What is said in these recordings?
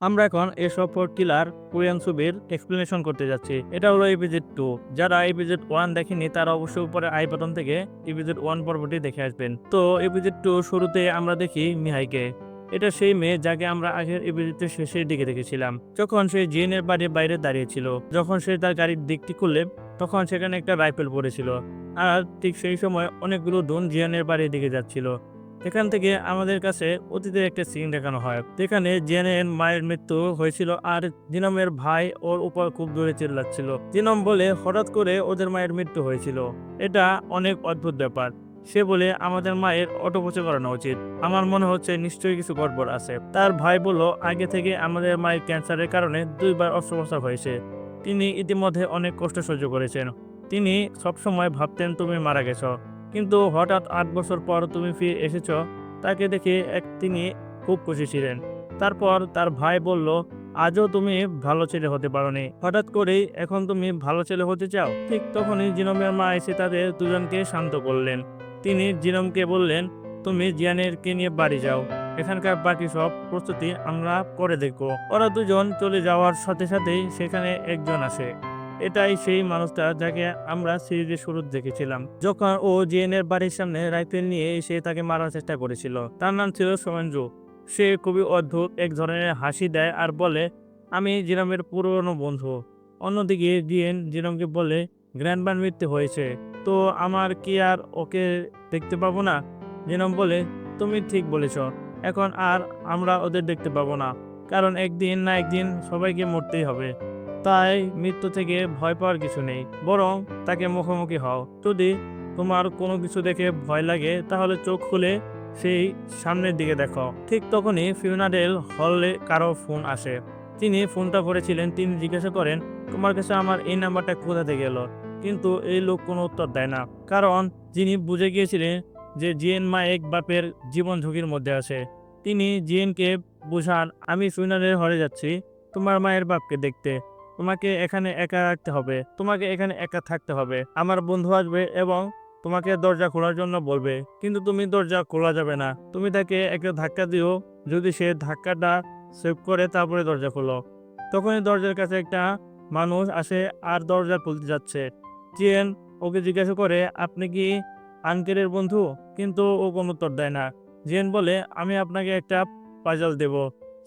আমরা এখন এসব ফোর কিলার কোরিয়ান ছবির এক্সপ্লেনেশন করতে যাচ্ছি। এটা হলো এপিসোড 2। যারা এপিসোড 1 দেখেনি তারা অবশ্যই উপরে আই বাটন থেকে এপিসোড 1 পর্বটি দেখে আসবেন। তো এপিসোড 2 শুরুতে আমরা দেখি মিহাইকে। এটা সেই মেয়ে যাকে আমরা আগের এপিসোডের শেষের দিকে দেখেছিলাম, যখন সে জিনের বাড়ির বাইরে দাঁড়িয়েছিল। যখন সে তার গাড়ির দিকটি খুললে তখন সেখানে একটা রাইফেল পড়েছিল, আর ঠিক সেই সময় অনেকগুলো ড্রোন জিয়ানের বাড়ির দিকে যাচ্ছিল। এখান থেকে আমাদের কাছে অতীতের একটা সিন দেখানো হয়, যেখানে জেনের মায়ের মৃত্যু হয়েছিল আর জিনমের ভাই ওর উপর খুব জোরে চিল্লাচ্ছিল। জিনম বলে হঠাৎ করে ওদের মায়ের মৃত্যু হয়েছিল, এটা অনেক অদ্ভুত ব্যাপার। সে বলে আমাদের মায়ের অটোপোচে করানো উচিত। আমার মনে হচ্ছে নিশ্চয়ই কিছু গড়বড় আছে। তার ভাই বলল আগে থেকে আমাদের মায়ের ক্যান্সারের কারণে 2বার অস্ত্রোপচার হয়েছে। তিনি ইতিমধ্যে অনেক কষ্ট সহ্য করেছেন। তিনি সবসময় ভাবতেন তুমি মারা গেছো, কিন্তু হঠাৎ 8 বছর পর তুমি ফিরে এসেছ। তাকে দেখে তিনি খুব খুশি ছিলেন। তারপর তার ভাই বলল, আজও তুমি ভালো ছেলে হতে পারোনি, হঠাৎ করেই এখন তুমি ভালো ছেলে হতে চাও। ঠিক তখনই জিনমের মা এসে তাদের দুজনকে শান্ত করলেন। তিনি জিনমকে বললেন, তুমি জিয়ানেরকে নিয়ে বাড়ি যাও, এখানকার বাকি সব প্রস্তুতি আমরা করে দেখব। ওরা দুজন চলে যাওয়ার সাথে সাথেই সেখানে একজন আসে। এটাই সেই মানুষটা যাকে আমরা সিরিজের শুরুতে দেখেছিলাম, যখন ও জিএনের বাড়ির সামনে রাইফেল নিয়ে এসে তাকে মারার চেষ্টা করেছিল। তার নাম ছিল সোমেঞ্জু। সে খুবই অদ্ভুত এক ধরনের হাসি দেয় আর বলে, আমি জিরমের পুরনো বন্ধু। অন্যদিকে জিএন জিরমকে বলে, গ্র্যান্ডবার মৃত্যু হয়েছে, তো আমার কি আর ওকে দেখতে পাবো না? জিরম বলে, তুমি ঠিক বলেছ, এখন আর আমরা ওদের দেখতে পাবো না, কারণ একদিন না একদিন সবাইকে মরতেই হবে। তাই মৃত্যু থেকে ভয় পাওয়ার কিছু নেই, বরং তাকে মুখোমুখি হও। যদি তোমার কোনো কিছু দেখে ভয় লাগে তাহলে চোখ খুলে সেই সামনের দিকে দেখো। ঠিক তখনই ফিউনারেল হলে কারো ফোন আসে। তিনি ফোনটা করেছিলেন। তিনি জিজ্ঞাসা করেন, তোমার কাছে আমার এই নাম্বারটা কোথা থেকে এলো? কিন্তু এই লোক কোনো উত্তর দেয় না, কারণ যিনি বুঝে গিয়েছিলেন যে জিএন মা এক বাপের জীবন ঝুঁকির মধ্যে আছে। তিনি জিএনকে বুঝান, আমি ফিউনারেল হলে যাচ্ছি তোমার মায়ের বাপকে দেখতে। তোমাকে এখানে একা রাখতে হবে, তোমাকে এখানে একা থাকতে হবে। আমার বন্ধু আসবে এবং তোমাকে দরজা খোলার জন্য বলবে, কিন্তু তুমি দরজা খোলা যাবে না। তুমি তাকে একটা ধাক্কা দিও, যদি সে ধাক্কাটা সেভ করে তারপরে দরজা খোলো। তখনই দরজার কাছে একটা মানুষ আসে আর দরজা খুলতে যাচ্ছে। জিএন ওকে জিজ্ঞাসা করে, আপনি কি আঙ্কেলের বন্ধু? কিন্তু ও কোনো উত্তর দেয় না। জিএন বলে, আমি আপনাকে একটা পাজল দেব,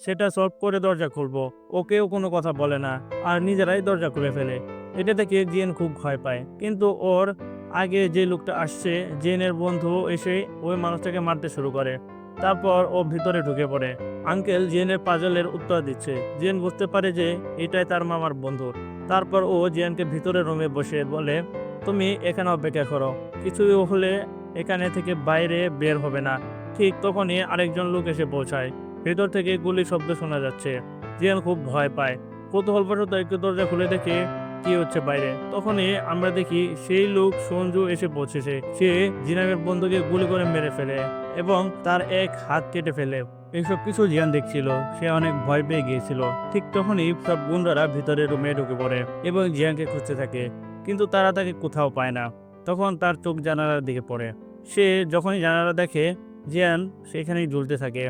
সেটা সলভ করে দরজা খুলবো। ওকেও কোনো কথা বলে না আর নিজেরাই দরজা খুলে ফেলে। এটা দেখে জিএন খুব ভয় পায়, কিন্তু ওর আগে যে লোকটা আসছে জেনের বন্ধু এসে ওই মানুষটাকে মারতে শুরু করে। তারপর ও ভিতরে ঢুকে পড়ে। আঙ্কেল জেনের পাজলের উত্তর দিচ্ছে। জেন বুঝতে পারে যে এটাই তার মামার বন্ধু। তারপর ও জেনকে ভিতরে রুমে বসে বলে, তুমি এখানে অপেক্ষা করো, কিছু হলে এখানে থেকে বাইরে বের হবে না। ঠিক তখনই আরেকজন লোক এসে পৌঁছায়। ভেতর থেকে গুলির শব্দ শোনা যাচ্ছে। জিয়ান খুব ভয় পায়। কৌতূহলবশত একটু দরজা খুলে দেখে কি হচ্ছে বাইরে। তখনই আমরা দেখি সেই লোক সঞ্জু এসে পৌঁছেছে। সে জিনামের বন্ধুকে গুলি করে মেরে ফেলে এবং তার এক হাত কেটে ফেলে। এইসব কিছু জিয়ান দেখছিল। সে অনেক ভয় পেয়ে গিয়েছিল। ঠিক তখনই সব গুন্ডারা ভিতরে রুমে ঢুকে পড়ে এবং জিয়ানকে খুঁজতে থাকে, কিন্তু তারা তাকে কোথাও পায় না। তখন তার চোখ জানালার দিকে পড়ে। সে যখনই জানালা দেখে, জিয়ান সেখানেই ঝুলতে থাকে।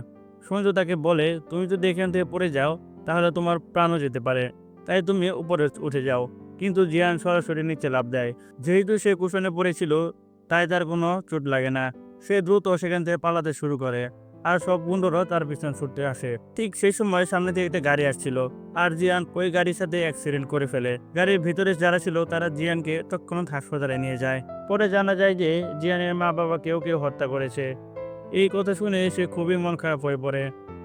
সঞ্জু তাকে বলে, তুমি যদি এখান থেকে পড়ে যাও তাহলে তোমার প্রাণও যেতে পারে, তাই তুমি উপরে উঠে যাও। কিন্তু জিয়ান সরাসরি নিচে লাফ দেয়। যেহেতু সে কুশনে পড়েছিল তাই তার কোনো চোট লাগে না। সে দ্রুত সেখান থেকে পালাতে শুরু করে আর সব গুন্ডরা তার পিছনে ছুটতে আসে। ঠিক সেই সময় সামনে থেকে একটা গাড়ি আসছিল আর জিয়ান ওই গাড়ির সাথে অ্যাক্সিডেন্ট করে ফেলে। গাড়ির ভিতরে যারা ছিল তারা জিয়ানকে তৎক্ষণাৎ হাসপাতালে নিয়ে যায়। পরে জানা যায় যে জিয়ানের মা বাবা কেউ হত্যা করেছে। এই কথা শুনে সে খুবই মন খারাপ হয়ে পড়ে।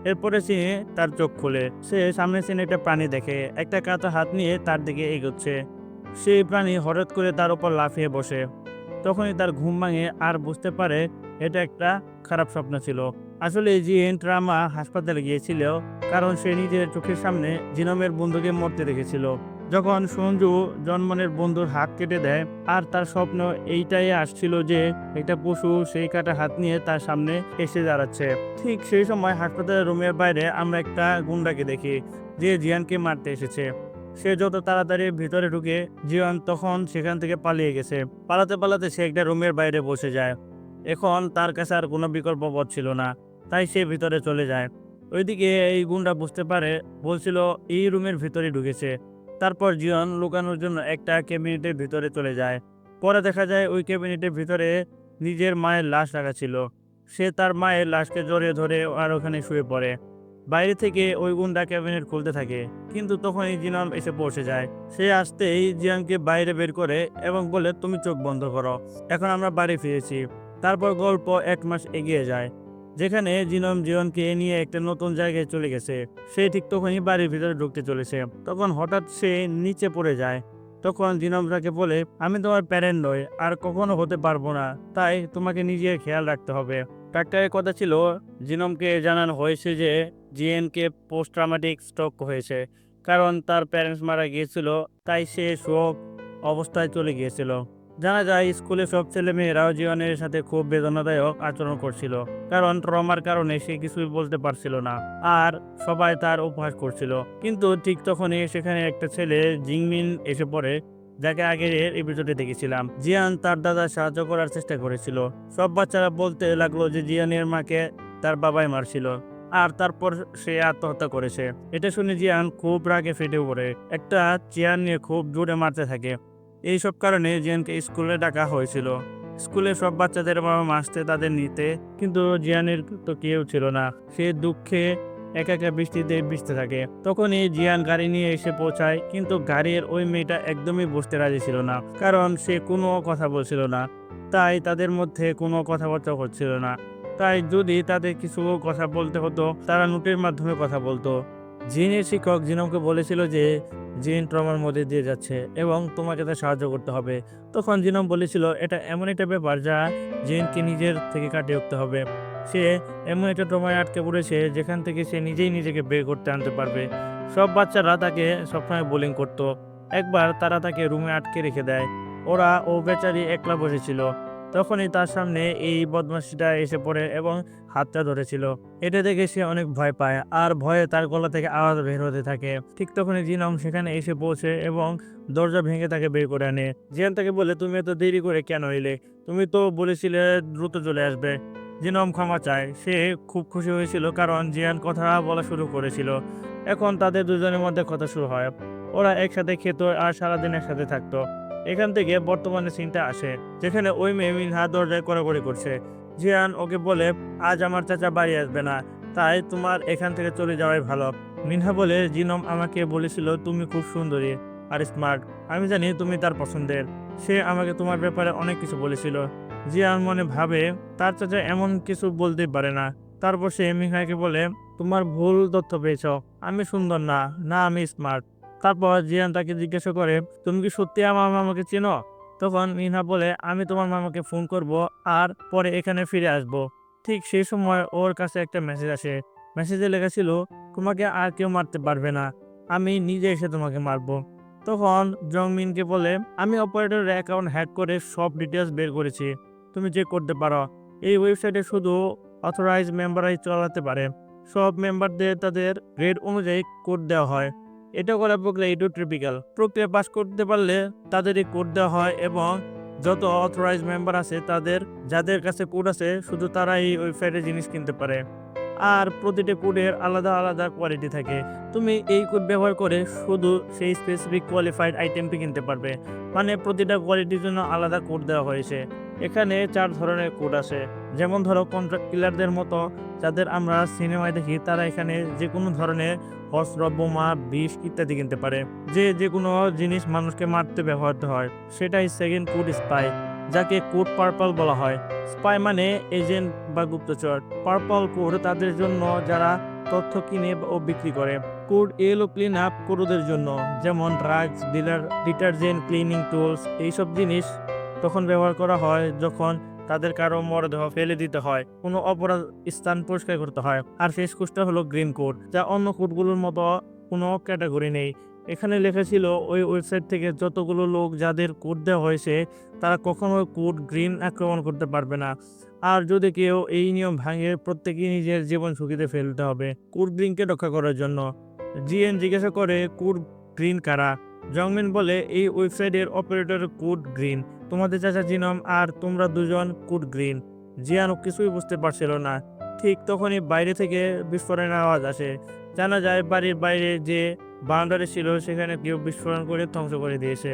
এরপরে সে তার চোখ খুলে সে সামনে সিনে একটা প্রাণী দেখে, একটা কাঁটা হাত নিয়ে তার দিকে এগোচ্ছে। সেই প্রাণী হঠাৎ করে তার উপর লাফিয়ে বসে। তখনই তার ঘুম ভাঙে আর বুঝতে পারে এটা একটা খারাপ স্বপ্ন ছিল। আসলে জিএন ট্রামা হাসপাতালে গিয়েছিল কারণ সে নিজের চোখের সামনে জিনমের বন্ধুকে মরতে দেখেছিল। যখন সঞ্জু জন্মনের বন্ধুর হাত কেটে দেয় আর তার স্বপ্ন এইটাই আসছিল যে একটা পশু সেই কাটা হাত নিয়ে তার সামনে এসে দাঁড়াচ্ছে। ঠিক সেই সময় হাসপাতালের রুমের বাইরে আমরা একটা গুন্ডাকে দেখি যে জিয়ানকে মারতে এসেছে। সে যত তাড়াতাড়ি ভিতরে ঢুকে, জিয়ান তখন সেখান থেকে পালিয়ে গেছে। পালাতে পালাতে সে একটা রুমের বাইরে বসে যায়। এখন তার কাছে আর কোনো বিকল্প পথ ছিল না, তাই সে ভিতরে চলে যায়। ওইদিকে এই গুন্ডা বুঝতে পারে, বলছিল এই রুমের ভিতরে ঢুকেছে। তারপর জিয়ন লুকানোর জন্য একটা ক্যাবিনেটের ভিতরে চলে যায়। পরে দেখা যায় ওই ক্যাবিনেটের ভিতরে নিজের মায়ের লাশ রাখা ছিল। সে তার মায়ের লাশকে জড়িয়ে ধরে আর ওখানে শুয়ে পড়ে। বাইরে থেকে ওই গুন্ডা ক্যাবিনেট খুলতে থাকে, কিন্তু তখনই জিনম এসে পৌঁছে যায়। সে আসতেই জিয়ানকে বাইরে বের করে এবং বলে, তুমি চোখ বন্ধ করো, এখন আমরা বাড়ি ফিরেছি। তারপর গল্প 1 মাস এগিয়ে যায়, যেখানে জিনম জিয়নকে নিয়ে একটা নতুন জায়গায় চলে গেছে। সে ঠিক তখনই বাড়ির ভিতরে ঢুকতে চলেছে, তখন হঠাৎ সে নিচে পড়ে যায়। তখন জিনম তাকে বলে, আমি তোমার প্যারেন্ট নই, আর কখনো হতে পারবো না, তাই তোমাকে নিজের খেয়াল রাখতে হবে। ডাক্তারের কথা ছিল জিনমকে জানানো হয়েছে যে জিএনকে পোস্ট ট্রমাটিক স্ট্রোক হয়েছে, কারণ তার প্যারেন্টস মারা গিয়েছিল, তাই সে শোক অবস্থায় চলে গিয়েছিল। জানা যায় স্কুলে সব ছেলে মেয়েরাও জিওনের সাথে খুব বেদনাদায়ক আচরণ করছিল, কারণ ট্রমার কারণে সে কিছুই বলতে পারছিল না, আর সবাই তার উপহাস করছিল। কিন্তু ঠিক তখনই সেখানে একটা ছেলে জিংমিন এসে পড়ে, যাকে আগের এপিসোডে দেখেছিলাম। জিয়ান তার দাদার সাহায্য করার চেষ্টা করেছিল। সব বাচ্চারা বলতে লাগলো যে জিয়ানের মাকে তার বাবাই মারছিল, আর তারপর সে আত্মহত্যা করেছে। এটা শুনে জিয়ান খুব রাগে ফেটে পড়ে, একটা চেয়ার নিয়ে খুব জোরে মারতে থাকে। এইসব কারণে জিয়ানকে স্কুলে ডাকা হয়েছিল। স্কুলে সব বাচ্চাদের বাবা মা আসতে তাদের নিতে, কিন্তু জিয়ানের তো কেউ ছিল না। সে দুঃখে একা একা বৃষ্টিতে ভিজতে থাকে। তখনই জিয়ান গাড়ি নিয়ে এসে পৌঁছায়, কিন্তু গাড়ির ওই মেয়েটা একদমই বসতে রাজি ছিল না, কারণ সে কোনো কথা বলছিল না। তাই তাদের মধ্যে কোনো কথাবার্তা হচ্ছিল না। তাই যদি তাদের কিছু কথা বলতে হতো, তারা নোটের মাধ্যমে কথা বলতো। জিনের শিক্ষক জিনমকে বলেছিল যে জিন ট্রমার মধ্যে দিয়ে যাচ্ছে এবং তোমাকে তা সাহায্য করতে হবে। তখন জিনম বলেছিল, এটা এমন একটা ব্যাপার যা জিনকে নিজের থেকে কাটিয়ে উঠতে হবে। সে এমন একটা ট্রমায় আটকে পড়েছে যেখান থেকে সে নিজেই নিজেকে বের করতে আনতে পারবে। সব বাচ্চারা তাকে সবসময় বোলিং করতো। একবার তারা তাকে রুমে আটকে রেখে দেয়। ও বেচারি একলা বসেছিল। তখনই তার সামনে এই বদমাশিটা এসে পড়ে এবং হাতটা ধরেছিল। এটা দেখে সে অনেক ভয় পায়, আর ভয়ে তার গলা থেকে আওয়াজ বের হতে থাকে। ঠিক তখনই জিনম সেখানে এসে পৌঁছে এবং দরজা ভেঙে তাকে বের করে আনে। জিয়ান তাকে বলে, তুমি এত দেরি করে কেন এলে? তুমি তো বলেছিলে দ্রুত চলে আসবে। জিনম ক্ষমা চায়। সে খুব খুশি হয়েছিল, কারণ জিয়ান কথা বলা শুরু করেছিল। এখন তাদের দুজনের মধ্যে কথা শুরু হয়। ওরা একসাথে খেত আর সারাদিন একসাথে থাকতো। এখান থেকে বর্তমানে সিনটা আসে, যেখানে ওই মেয়ে মিনহা দরজায় কড়াকড়ি করছে। জিয়ান ওকে বলে, আজ আমার চাচা বাড়ি আসবে না, তাই তোমার এখান থেকে চলে যাওয়াই ভালো। মিনহা বলে, জিনম আমাকে বলেছিল তুমি খুব সুন্দরী আর স্মার্ট, আমি জানি তুমি তার পছন্দের। সে আমাকে তোমার ব্যাপারে অনেক কিছু বলেছিল। জিয়ান মনে ভাবে তার চাচা এমন কিছু বলতেই পারে না। তারপর সে মিনহাকে বলে, তোমার ভুল তথ্য পেয়েছ, আমি সুন্দর না, না আমি স্মার্ট। তারপর জিয়ান তাকে জিজ্ঞাসা করে, তুমি কি সত্যি আমার মামাকে চেনো? তখন মিনহা বলে, আমি তোমার মামাকে ফোন করব আর পরে এখানে ফিরে আসব। ঠিক সেই সময় ওর কাছে একটা মেসেজ আসে। মেসেজে লেখা ছিল, তোমাকে আর কেউ মারতে পারবে না, আমি নিজে এসে তোমাকে মারবো। তখন জংমিনকে বলে, আমি অপারেটরের অ্যাকাউন্ট হ্যাক করে সব ডিটেলস বের করেছি, তুমি চেক করতে পারো। এই ওয়েবসাইটে শুধু অথরাইজ মেম্বাররাই চালাতে পারে। সব মেম্বারদের তাদের গ্রেড অনুযায়ী কোড দেওয়া হয়। এটা করার প্রক্রিয়া একটু ট্রিপিক্যাল। প্রক্রিয়া পাস করতে পারলে তাদের এই কোড দেওয়া হয়, এবং যত অথরাইজ মেম্বার আছে যাদের কাছে কোড আছে শুধু তারা এই ওয়েবসাইটে জিনিস কিনতে পারে। আর প্রতিটি কোডের আলাদা আলাদা কোয়ালিটি থাকে। তুমি এই কোড ব্যবহার করে শুধু সেই স্পেসিফিক কোয়ালিফাইড আইটেমটি কিনতে পারবে। মানে প্রতিটা কোয়ালিটির জন্য আলাদা কোড দেওয়া হয়েছে। এখানে 4 ধরনের কোড আছে। যেমন ধরো কন্ট্রাক্ট কিলারদের মতো যাদের আমরা সিনেমায় দেখি, তারা এখানে যে কোনো ধরনের অস্ত্র, বোমা, বিষ ইত্যাদি কিনতে পারে। যে কোনো জিনিস মানুষকে মারতে ব্যবহৃত হয়। সেটাই সেকেন্ড কোড স্পাই, যাকে কোড পার্পল বলা হয়। স্পাই মানে এজেন্ট বা গুপ্তচর। পার্পল কোড তাদের জন্য যারা তথ্য কিনে ও বিক্রি করে। কোড এলো ক্লিন আপ কোডদের জন্য, যেমন drugs dealer, detergent, cleaning tools, এইসব জিনিস তখন ব্যবহার করা হয় যখন তাদের কারো মরদেহ ফেলে দিতে হয়, কোনো অপরাধ স্থান পরিষ্কার করতে হয়। আর শেষ কোডটা হলো গ্রিন কোড, যা অন্য কোডগুলোর মতো কোনো ক্যাটাগরি নেই। এখানে লেখা ছিল ওই ওয়েবসাইট থেকে যতগুলো লোক যাদের কোড দেওয়া হয়েছে তারা কখনো কোড গ্রিন আক্রমণ করতে পারবে না। আর যদি কেউ এই নিয়ম ভাঙে, প্রত্যেকেই নিজের জীবন ঝুঁকিতে ফেলতে হবে কোড গ্রিনকে রক্ষা করার জন্য। জিএন জিজ্ঞাসা করে, কোড গ্রিন কারা? জংমিন বলে, এই ওয়েবসাইটের অপারেটর কোড গ্রিন, তোমাদের চাচা জিনম আর তোমরা দুজন কোড গ্রিন। জিয়ান কিছুই বুঝতে পারছিল না। ঠিক তখনই বাইরে থেকে বিস্ফোরণের আওয়াজ আসে। জানা যায় বাড়ির বাইরে যে বাউন্ডারি ছিল সেখানে কেউ বিস্ফোরণ করে ধ্বংস করে দিয়েছে।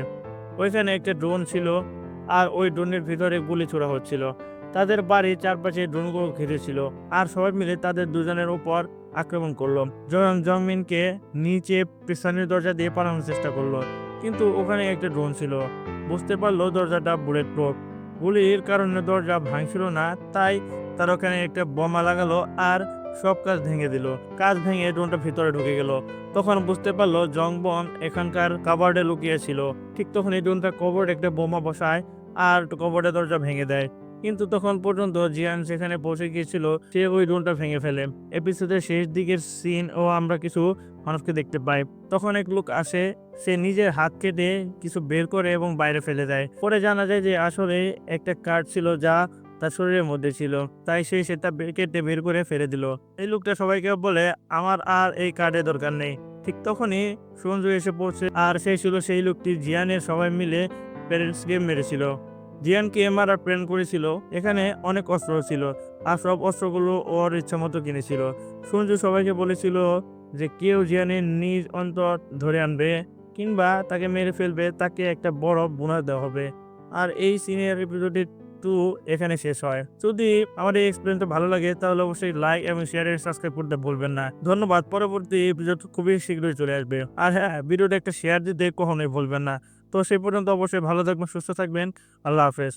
ওইখানে একটা ড্রোন ছিল আর ওই ড্রোনের ভিতরে গুলি ছোড়া হচ্ছিল। তাদের বাড়ির চারপাশে ড্রোনগুলো ঘিরেছিল আর সবাই মিলে তাদের দুজনের উপর আক্রমণ করলো। জংমিনকে নিচে পেছনের দরজা দিয়ে পালানোর চেষ্টা করলো, কিন্তু ওখানে একটা ড্রোন ছিল। বুঝতে পারলো দরজাটা বুলেট প্রুফ। গুলির কারণে দরজা ভাঙছিল না, তাই তার ওখানে একটা বোমা লাগালো আর সব কাজ ভেঙে দিল। কাজ ভেঙে ড্রোনটা ভিতরে ঢুকে গেল। তখন বুঝতে পারলো জংবন এখানকার কাবার্ডে লুকিয়ে ছিল। ঠিক তখন এই ড্রোনটা কবর্ড একটা বোমা বসায় আর কবর্ডের দরজা ভেঙে দেয়। কিন্তু তখন পর্যন্ত জিয়ান সেখানে পৌঁছে গিয়েছিল, সে ওই ড্রোনটা ভেঙে ফেলে। এপিসোডের শেষ দিকের সিন ও আমরা কিছু মানুষকে দেখতে পাই। তখন এক লোক আসে, সে নিজের হাত কেটে কিছু বের করে এবং বাইরে ফেলে দেয়। পরে জানা যায় যে আসলে একটা কার্ড ছিল যা তার শরীরের মধ্যে ছিল, তাই সে সেটা কেটে বের করে ফেলে দিল। এই লোকটা সবাইকে বলে, আমার আর এই কার্ডের দরকার নেই। ঠিক তখনই সঞ্জু এসে পড়ছে, আর সেই ছিল সেই লোকটি জিয়ানের সবাই মিলে প্যারেন্টসকে মেরেছিল। জিয়ানকে মারার প্ল্যান করেছিল। এখানে অনেক অস্ত্র ছিল আর সব অস্ত্রগুলো ওর ইচ্ছা মতো কিনেছিল। সঞ্জু সবাইকে বলেছিল যে কেউ জিয়ানের নিজ অন্তর ধরে আনবে কিংবা তাকে মেরে ফেলবে, তাকে একটা বড় বোনাস দেওয়া হবে। আর এই সিনিয়র এপিসোড 2 এখানে শেষ হয়। যদি আমার এই এক্সপিরিয়েন্সটা ভালো লাগে তাহলে অবশ্যই লাইক এবং শেয়ার এবং সাবস্ক্রাইব করতে ভুলবেন না। ধন্যবাদ। পরবর্তী এপিসোড খুবই শীঘ্রই চলে আসবে। আর হ্যাঁ, ভিডিওটা একটা শেয়ার দিতে কখনোই ভুলবেন না। তো সেই পর্যন্ত অবশ্যই ভালো থাকবেন, সুস্থ থাকবেন। আল্লাহ হাফেজ।